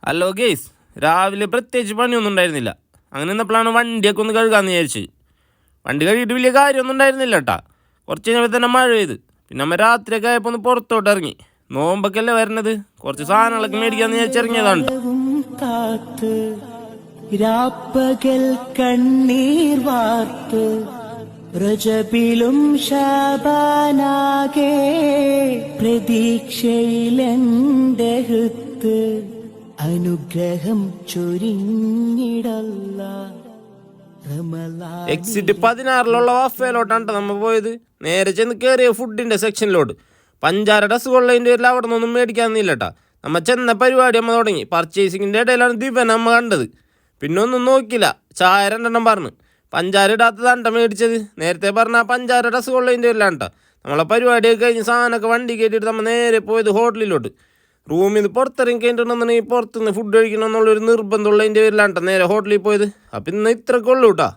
Hello guys, രാവിലെ പ്രത്യേകിച്ച് പണിയൊന്നും ഉണ്ടായിരുന്നില്ല. അങ്ങനെ നിന്നപ്പോഴാണ് വണ്ടിയൊക്കെ ഒന്ന് കഴുകാമെന്ന് വിചാരിച്ച്. വണ്ടി കഴുകിയിട്ട് വലിയ കാര്യമൊന്നും ഉണ്ടായിരുന്നില്ല കേട്ടാ. കുറച്ച് കഴിഞ്ഞപ്പോൾ തന്നെ മഴ പെയ്ത്. പിന്നെ നമ്മൾ രാത്രിയൊക്കെ ആയപ്പോൾ ഒന്ന് പുറത്തോട്ട് ഇറങ്ങി. നോമ്പൊക്കെ അല്ലേ വരണത്, കുറച്ച് സാധനങ്ങളൊക്കെ മേടിക്കാമെന്ന് വിചാരിച്ചിറങ്ങിയതാണ്. രാപ്പകൽ കണ്ണീർ വാർത്ത് രജബിലും ശബാനാകെ പ്രതീക്ഷയിലെന്റെ ഹൃത്ത് അനുഗ്രഹം ചൊരിഞ്ഞിടല്ല. എക്സിറ്റ് 16 വഫയിലോട്ടാണ് നമ്മൾ പോയത്. നേരെ ചെന്ന് കയറിയ ഫുഡിൻ്റെ സെക്ഷനിലോട്ട്. പഞ്ചാര ഡ്രസ്സുകളുള്ളതിൻ്റെ പേരിൽ അവിടെ നിന്നൊന്നും മേടിക്കാമെന്നില്ല കേട്ടാ. നമ്മൾ ചെന്ന പരിപാടി നമ്മൾ തുടങ്ങി. പർച്ചേസിങ്ങിൻ്റെ ഇടയിലാണ് ദിവൻ നമ്മൾ കണ്ടത്. പിന്നെ ഒന്നും നോക്കില്ല, ചായ 2 പറഞ്ഞു. പഞ്ചാര ഇടാത്തതാണ് മേടിച്ചത്. നേരത്തെ പറഞ്ഞാൽ പഞ്ചാര ഡ്രസ്സുകളുള്ളതിൻ്റെ പേരിലാണ് കേട്ടോ. നമ്മളെ പരിപാടിയൊക്കെ കഴിഞ്ഞ് സാധനമൊക്കെ വണ്ടി കയറ്റിയിട്ട് നമ്മൾ നേരെ പോയത് ഹോട്ടലിലോട്ട്. റൂമിൽ നിന്ന് പുറത്തിറങ്ങി കഴിഞ്ഞിട്ടുണ്ടെന്നുണ്ടെങ്കിൽ പുറത്തുനിന്ന് ഫുഡ് കഴിക്കണമെന്നുള്ളൊരു നിർബന്ധമുള്ളതിൻ്റെ പേരിലാണ് കേട്ടോ നേരെ ഹോട്ടലിൽ പോയത്. അപ്പം ഇന്ന് ഇത്രയൊക്കെ ഉള്ളൂ കേട്ടോ.